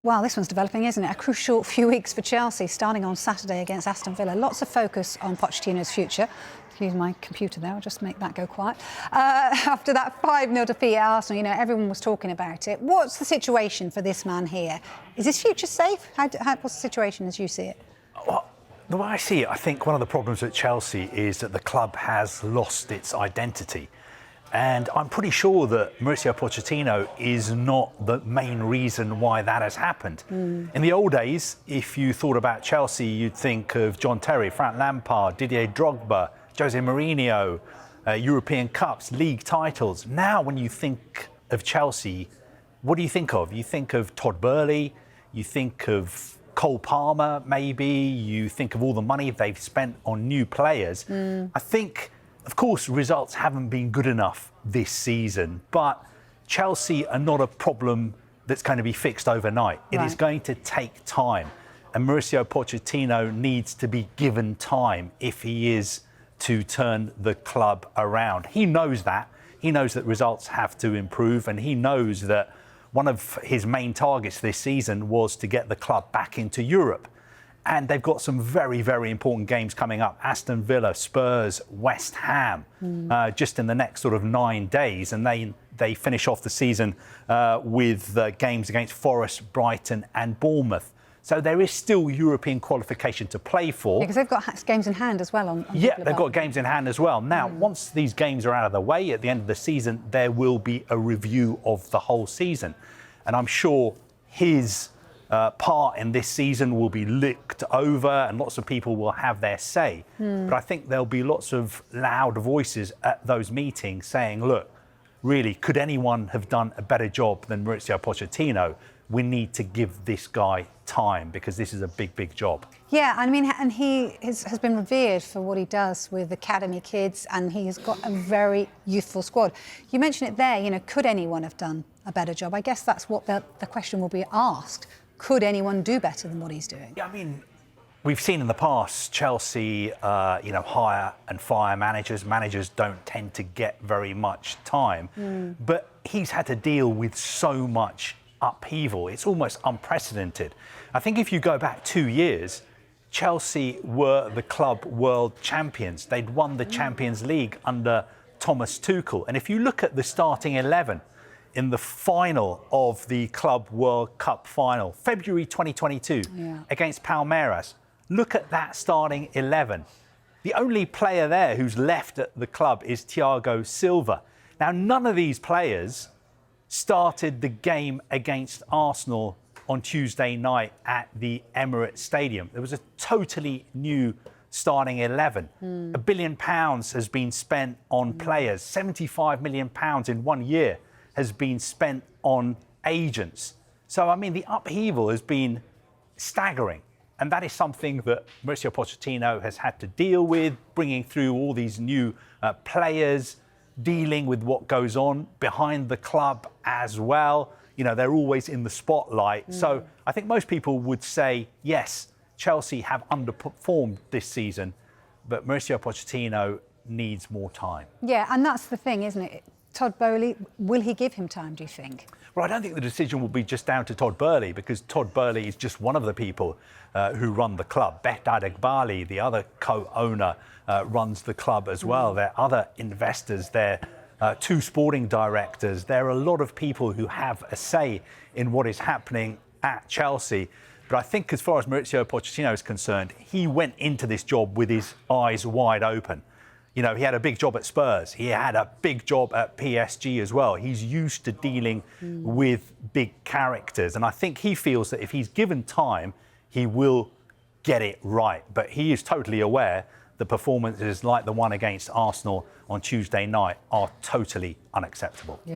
Well, this one's developing, isn't it? A crucial few weeks for Chelsea, starting on Saturday against Aston Villa. Lots of focus on Pochettino's future. Excuse my computer there, I'll just make that go quiet. After that 5-0 defeat at Arsenal, everyone was talking about it. What's the situation for this man here? Is his future safe? What's the situation as you see it? Well, the way I see it, I think one of the problems at Chelsea is that the club has lost its identity. And I'm pretty sure that Mauricio Pochettino is not the main reason why that has happened. In the old days, if you thought about Chelsea, you'd think of John Terry, Frank Lampard, Didier Drogba, Jose Mourinho, European Cups, league titles. Now, when you think of Chelsea, what do you think of? You think of Todd Boehly, you think of Cole Palmer, maybe, you think of all the money they've spent on new players. I think, of course, results haven't been good enough this season, but Chelsea are not a problem that's going to be fixed overnight. It is going to take time. And Mauricio Pochettino needs to be given time if he is to turn the club around. He knows that. He knows that results have to improve, and he knows that one of his main targets this season was to get the club back into Europe. And they've got some very, very important games coming up. Aston Villa, Spurs, West Ham, just in the next sort of 9 days. And they finish off the season with games against Forest, Brighton and Bournemouth. So there is still European qualification to play for. Because they've got games in hand as well. They've got games in hand as well. Now, once these games are out of the way, at the end of the season, there will be a review of the whole season. And I'm sure his part in this season will be looked over and lots of people will have their say. But I think there'll be lots of loud voices at those meetings saying, look, really, could anyone have done a better job than Mauricio Pochettino? We need to give this guy time because this is a big, big job. Yeah, I mean, and he has been revered for what he does with academy kids, and he's got a very youthful squad. You mentioned it there, could anyone have done a better job? I guess that's what the question will be asked. Could anyone do better than what he's doing? Yeah, I mean, we've seen in the past Chelsea, hire and fire managers. Managers don't tend to get very much time, but he's had to deal with so much upheaval. It's almost unprecedented. I think if you go back 2 years, Chelsea were the club world champions. They'd won the Champions League under Thomas Tuchel. And if you look at the starting 11 in the final of the Club World Cup final, February 2022, against Palmeiras, look at that starting 11. The only player there who's left at the club is Thiago Silva. Now, none of these players started the game against Arsenal on Tuesday night at the Emirates Stadium. There was a totally new starting 11. £1 billion has been spent on players. £75 million in 1 year has been spent on agents. So, I mean, the upheaval has been staggering. And that is something that Mauricio Pochettino has had to deal with, bringing through all these new players, dealing with what goes on behind the club as well. They're always in the spotlight. So I think most people would say, yes, Chelsea have underperformed this season, but Mauricio Pochettino needs more time. Yeah, and that's the thing, isn't it? Todd Boehly, will he give him time, do you think? Well, I don't think the decision will be just down to Todd Boehly, because Todd Boehly is just one of the people who run the club. Behdad Eghbali, the other co-owner, runs the club as well. There are other investors there, 2 sporting directors. There are a lot of people who have a say in what is happening at Chelsea. But I think as far as Mauricio Pochettino is concerned, he went into this job with his eyes wide open. He had a big job at Spurs. He had a big job at PSG as well. He's used to dealing with big characters. And I think he feels that if he's given time, he will get it right. But he is totally aware the performances like the one against Arsenal on Tuesday night are totally unacceptable. Yeah.